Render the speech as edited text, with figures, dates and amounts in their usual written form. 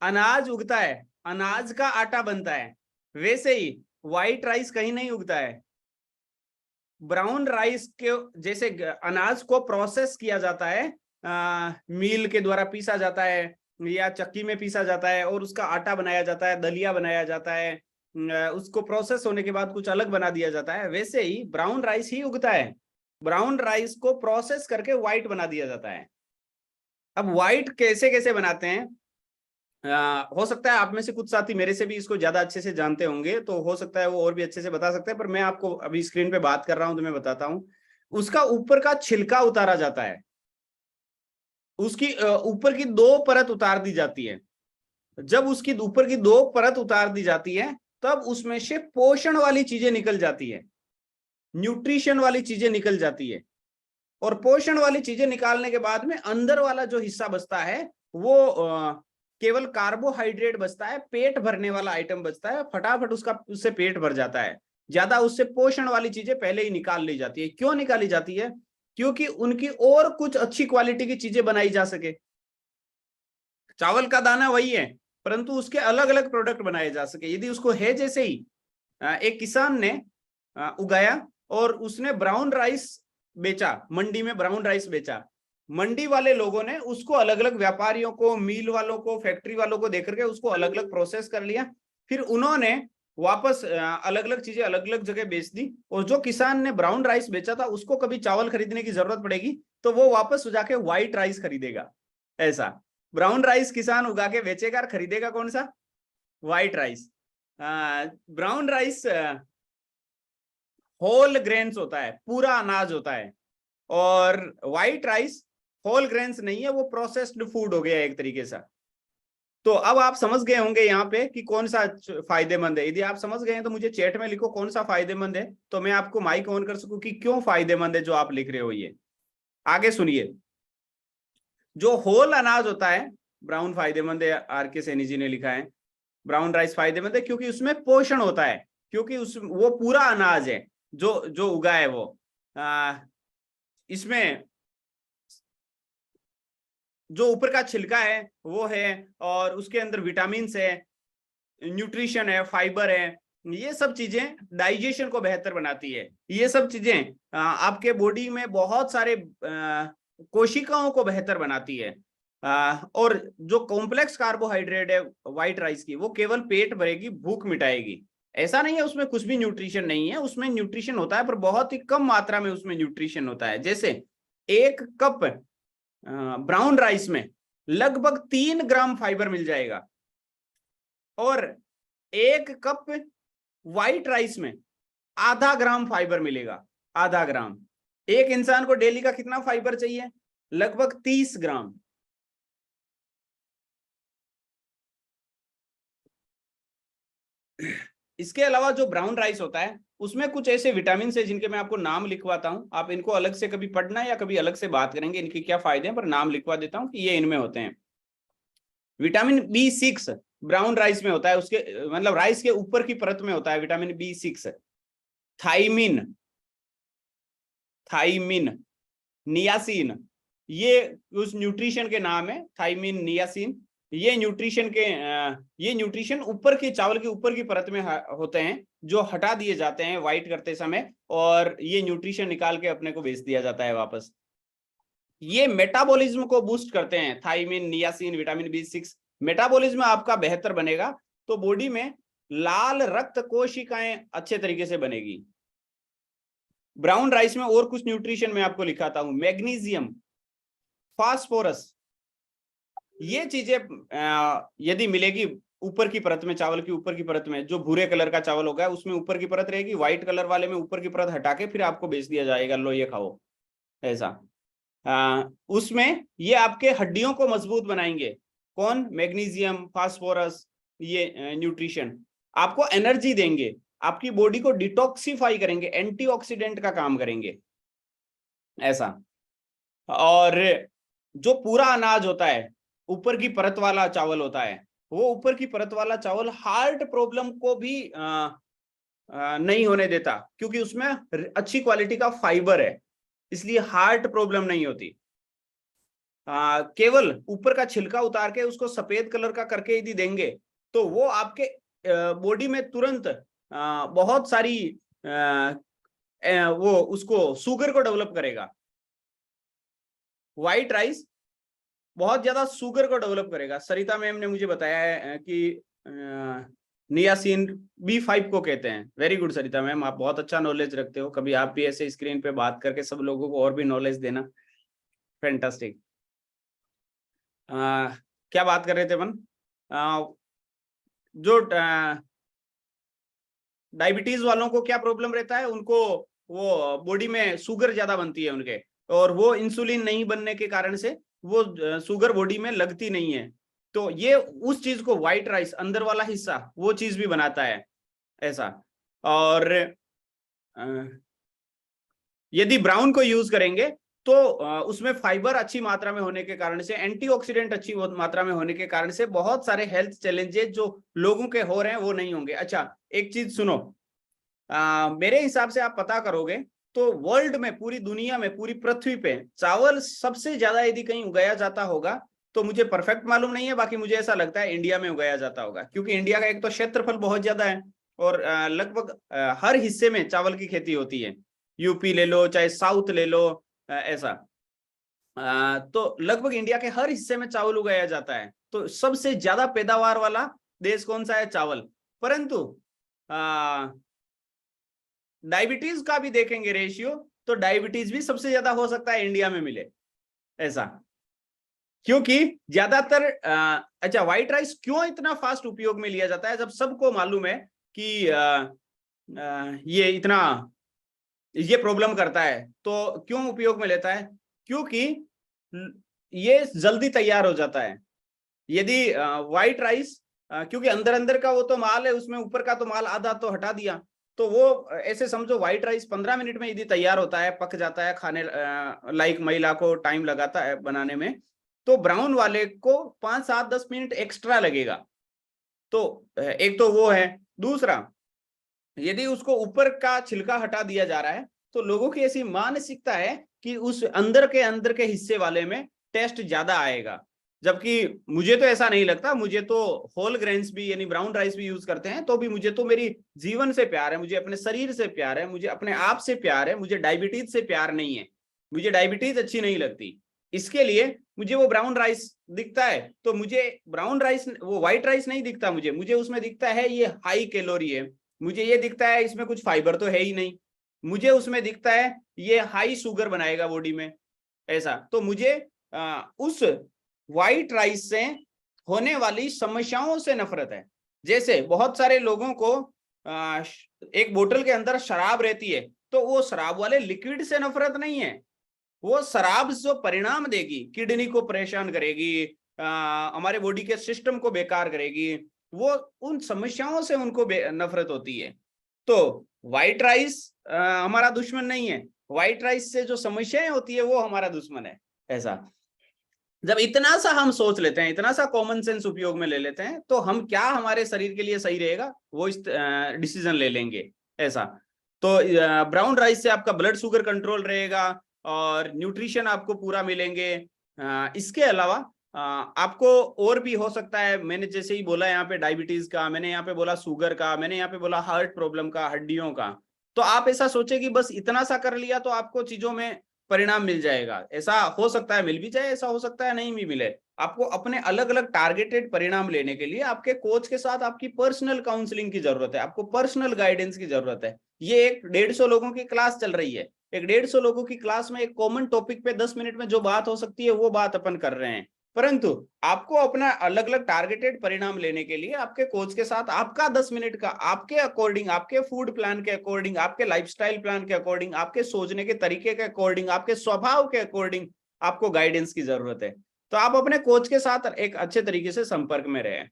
अनाज उगता है, अनाज का आटा बनता है, वैसे ही व्हाइट राइस कहीं नहीं उगता है। ब्राउन राइस के जैसे अनाज को प्रोसेस किया जाता है, मील के द्वारा पीसा जाता है या चक्की में पीसा जाता है और उसका आटा बनाया जाता है, दलिया बनाया जाता है, उसको प्रोसेस होने के बाद कुछ अलग बना दिया जाता है, वैसे ही ब्राउन राइस ही उगता है। ब्राउन राइस को प्रोसेस करके व्हाइट बना दिया जाता है। अब व्हाइट कैसे कैसे बनाते हैं, हो सकता है आप में से कुछ साथी मेरे से भी इसको ज्यादा अच्छे से जानते होंगे, तो हो सकता है वो और भी अच्छे से बता सकते हैं, पर मैं आपको अभी स्क्रीन पे बात कर रहा हूं तो मैं बताता हूं। उसका ऊपर का छिलका उतारा जाता है, उसकी ऊपर की दो परत उतार दी जाती है। जब उसकी ऊपर की दो परत उतार दी जाती है तब उसमें से पोषण वाली चीजें निकल जाती है, न्यूट्रिशन वाली चीजें निकल जाती है। और पोषण वाली चीजें निकालने के बाद में अंदर वाला जो हिस्सा बचता है वो केवल कार्बोहाइड्रेट बचता है, पेट भरने वाला आइटम बचता है, फटाफट उससे पेट भर जाता है। ज्यादा उससे पोषण वाली चीजें पहले ही निकाल ली जाती है। क्यों निकाली जाती है? क्योंकि उनकी और कुछ अच्छी क्वालिटी की चीजें बनाई जा सके। चावल का दाना वही है, परंतु उसके अलग अलग प्रोडक्ट बनाए जा सके। यदि उसको है जैसे ही एक किसान ने उगाया और उसने ब्राउन राइस बेचा, मंडी में ब्राउन राइस बेचा, मंडी वाले लोगों ने उसको अलग अलग व्यापारियों को, मील वालों को, फैक्ट्री वालों को देकर के उसको अलग अलग प्रोसेस कर लिया। फिर उन्होंने वापस अलग अलग चीजें अलग अलग जगह बेच दी। और जो किसान ने ब्राउन राइस बेचा था उसको कभी चावल खरीदने की जरूरत पड़ेगी तो वो वापस जाके व्हाइट राइस खरीदेगा। ऐसा ब्राउन राइस किसान उगा के बेचेगा, खरीदेगा कौन सा? White rice. Brown rice whole grains होता है, पूरा अनाज होता है। और व्हाइट राइस होल ग्रेन्स नहीं है, वो प्रोसेस्ड फूड हो गया एक तरीके से। तो अब आप समझ गए होंगे यहाँ पे कि कौन सा फायदेमंद है। यदि आप समझ गए हैं तो मुझे चैट में लिखो कौन सा फायदेमंद है, तो मैं आपको माइक ऑन कर सकूं कि क्यों फायदेमंद है जो आप लिख रहे हो। ये आगे सुनिए। जो होल अनाज होता है ब्राउन फायदेमंद है, आर के सैनी जी ने लिखा है। ब्राउन राइस फायदेमंद है क्योंकि उसमें पोषण होता है, क्योंकि उस वो पूरा अनाज है जो जो उगा है वो। इसमें जो ऊपर का छिलका है वो है, और उसके अंदर विटामिन है, न्यूट्रिशन है, फाइबर है। ये सब चीजें डाइजेशन को बेहतर बनाती है। ये सब चीजें आपके बॉडी में बहुत सारे कोशिकाओं को बेहतर बनाती है। और जो कॉम्प्लेक्स कार्बोहाइड्रेट है व्हाइट राइस की, वो केवल पेट भरेगी, भूख मिटाएगी। ऐसा नहीं है उसमें कुछ भी न्यूट्रिशन नहीं है, उसमें न्यूट्रिशन होता है पर बहुत ही कम मात्रा में उसमें न्यूट्रिशन होता है। जैसे 1 कप ब्राउन राइस में लगभग 3 ग्राम फाइबर मिल जाएगा, और 1 कप व्हाइट राइस में आधा ग्राम फाइबर मिलेगा। आधा ग्राम। एक इंसान को डेली का कितना फाइबर चाहिए? लगभग 30 ग्राम। इसके अलावा जो ब्राउन राइस होता है उसमें कुछ ऐसे विटामिन है जिनके मैं आपको नाम लिखवाता हूं। आप इनको अलग से कभी पढ़ना या कभी अलग से बात करेंगे इनके क्या फायदे हैं, पर नाम लिखवा देता हूं कि ये इनमें होते हैं। विटामिन B6 ब्राउन राइस में होता है, उसके मतलब राइस के ऊपर की परत में होता है vitamin B6। Thymine, thymine, niacin, ये उस न्यूट्रिशन के नाम है। थाइमिन, नियासिन, ये न्यूट्रिशन ऊपर के चावल के ऊपर की परत में होते हैं, जो हटा दिए जाते हैं व्हाइट करते समय, और ये न्यूट्रिशन निकाल के अपने को बेच दिया जाता है वापस। ये मेटाबॉलिज्म को बूस्ट करते हैं। Thymine, niacin, vitamin B6, metabolism आपका बेहतर बनेगा, तो बॉडी में लाल रक्त कोशिकाएं अच्छे तरीके से बनेगी। ब्राउन राइस में और कुछ न्यूट्रिशन मैं आपको लिखाता हूं। मैग्नीशियम, फास्फोरस, ये चीजें यदि मिलेगी ऊपर की परत में, चावल की ऊपर की परत में, जो भूरे कलर का चावल होगा उसमें ऊपर की परत रहेगी, व्हाइट कलर वाले में ऊपर की परत हटा के फिर आपको बेच दिया जाएगा, लो ये खाओ। ऐसा उसमें ये आपके हड्डियों को मजबूत बनाएंगे। कौन? मैग्नीशियम, फास्फोरस, ये न्यूट्रिशन आपको एनर्जी देंगे, आपकी बॉडी को डिटॉक्सिफाई करेंगे, एंटीऑक्सीडेंट का काम करेंगे। ऐसा। और जो पूरा अनाज होता है, ऊपर की परत वाला चावल होता है, वो ऊपर की परत वाला चावल हार्ट प्रॉब्लम को भी नहीं होने देता, क्योंकि उसमें अच्छी क्वालिटी का फाइबर है, इसलिए हार्ट प्रॉब्लम नहीं होती। केवल ऊपर का छिलका उतार के उसको सफेद कलर का करके यदि देंगे तो वो आपके बॉडी में तुरंत बहुत सारी वो उसको शुगर को डेवलप करेगा। व्हाइट राइस बहुत ज्यादा शुगर को डेवलप करेगा। सरिता मैम ने मुझे बताया है कि नियासिन B5 को कहते हैं। वेरी गुड सरिता मैम, आप बहुत अच्छा नॉलेज रखते हो। कभी आप भी ऐसे स्क्रीन पे बात करके सब लोगों को और भी नॉलेज देना। फैंटास्टिक। क्या बात कर रहे थे अपन? जो डायबिटीज वालों को क्या प्रॉब्लम रहता है, उनको वो बॉडी में शुगर ज्यादा बनती है उनके, और वो इंसुलिन नहीं बनने के कारण से वो शुगर बॉडी में लगती नहीं है। तो ये उस चीज को व्हाइट राइस अंदर वाला हिस्सा वो चीज भी बनाता है ऐसा। और यदि ब्राउन को यूज करेंगे तो उसमें फाइबर अच्छी मात्रा में होने के कारण से, एंटीऑक्सीडेंट अच्छी मात्रा में होने के कारण से बहुत सारे हेल्थ चैलेंजेस जो लोगों के हो रहे हैं वो नहीं होंगे। अच्छा एक चीज सुनो, मेरे हिसाब से आप पता करोगे तो वर्ल्ड में, पूरी दुनिया में, पूरी पृथ्वी पे चावल सबसे ज्यादा यदि कहीं उगाया जाता होगा तो मुझे परफेक्ट मालूम नहीं है, बाकी मुझे ऐसा लगता है इंडिया में उगाया जाता होगा। क्योंकि इंडिया का एक तो क्षेत्रफल बहुत ज्यादा है और लगभग हर हिस्से में चावल की खेती होती है। यूपी ले लो चाहे साउथ ले लो, ऐसा तो लगभग इंडिया के हर हिस्से में चावल उगाया जाता है। तो सबसे ज्यादा पैदावार वाला देश कौन सा है? चावल। परंतु डायबिटीज का भी देखेंगे रेशियो तो डायबिटीज भी सबसे ज्यादा हो सकता है इंडिया में मिले ऐसा। क्योंकि ज्यादातर अच्छा व्हाइट राइस क्यों इतना फास्ट उपयोग में लिया जाता है जब सबको मालूम है कि ये इतना ये प्रॉब्लम करता है, तो क्यों उपयोग में लेता है? क्योंकि ये जल्दी तैयार हो जाता है। यदि व्हाइट राइस क्योंकि अंदर अंदर का वो तो माल है, उसमें ऊपर का तो माल आधा तो हटा दिया, तो वो ऐसे समझो व्हाइट राइस 15 मिनट में यदि तैयार होता है, पक जाता है, खाने लाइक महिला को टाइम लगाता है बनाने में, तो ब्राउन वाले को 5, 7, 10 मिनट एक्स्ट्रा लगेगा। तो एक तो वो है। दूसरा, यदि उसको ऊपर का छिलका हटा दिया जा रहा है तो लोगों की ऐसी मानसिकता है कि उस अंदर के हिस्से वाले में टेस्ट ज्यादा आएगा, जबकि मुझे तो ऐसा नहीं लगता। मुझे तो होल ग्रेन्स भी यानी ब्राउन राइस भी यूज करते हैं तो भी मुझे तो मेरी जीवन से प्यार है, मुझे अपने शरीर से प्यार है, मुझे अपने आप से प्यार है, मुझे डायबिटीज से प्यार नहीं है। मुझे डायबिटीज अच्छी नहीं लगती, इसके लिए मुझे वो ब्राउन राइस दिखता है तो मुझे ब्राउन राइस, वो व्हाइट राइस नहीं दिखता मुझे। मुझे उसमें दिखता है ये हाई कैलोरी है, मुझे ये दिखता है इसमें कुछ फाइबर तो है ही नहीं, मुझे उसमें दिखता है ये हाई शुगर बनाएगा बॉडी में ऐसा। तो मुझे उस व्हाइट राइस से होने वाली समस्याओं से नफरत है। जैसे बहुत सारे लोगों को एक बोतल के अंदर शराब रहती है तो वो शराब वाले लिक्विड से नफरत नहीं है, वो शराब जो परिणाम देगी, किडनी को परेशान करेगी, हमारे बॉडी के सिस्टम को बेकार करेगी, वो उन समस्याओं से उनको नफरत होती है। तो व्हाइट राइस हमारा दुश्मन नहीं है, व्हाइट राइस से जो समस्याएं होती है वो हमारा दुश्मन है ऐसा। जब इतना सा हम सोच लेते हैं, इतना सा कॉमन सेंस उपयोग में ले लेते हैं, तो हम क्या हमारे शरीर के लिए सही रहेगा वो इस डिसीजन ले लेंगे ऐसा। तो ब्राउन राइस से आपका ब्लड शुगर कंट्रोल रहेगा और न्यूट्रिशन आपको पूरा मिलेंगे। इसके अलावा आपको और भी हो सकता है, मैंने जैसे ही बोला यहाँ पे डायबिटीज का, मैंने यहाँ पे बोला शुगर का, मैंने यहाँ पे बोला हार्ट प्रॉब्लम का, हड्डियों का। तो आप ऐसा सोचे कि बस इतना सा कर लिया तो आपको चीजों में परिणाम मिल जाएगा, ऐसा हो सकता है मिल भी जाए, ऐसा हो सकता है नहीं भी मिले। आपको अपने अलग अलग टारगेटेड परिणाम लेने के लिए आपके कोच के साथ आपकी पर्सनल काउंसलिंग की जरूरत है, आपको पर्सनल गाइडेंस की जरूरत है। ये एक 150 लोगों की क्लास चल रही है, एक 150 लोगों की क्लास में एक कॉमन टॉपिक पे 10 मिनट में जो बात हो सकती है वो बात अपन कर रहे हैं। परंतु आपको अपना अलग अलग टारगेटेड परिणाम लेने के लिए आपके कोच के साथ आपका 10 मिनट का, आपके अकॉर्डिंग, आपके फूड प्लान के अकॉर्डिंग, आपके लाइफस्टाइल प्लान के अकॉर्डिंग, आपके सोचने के तरीके के अकॉर्डिंग, आपके स्वभाव के अकॉर्डिंग आपको गाइडेंस की जरूरत है। तो आप अपने कोच के साथ एक अच्छे तरीके से संपर्क में रहें।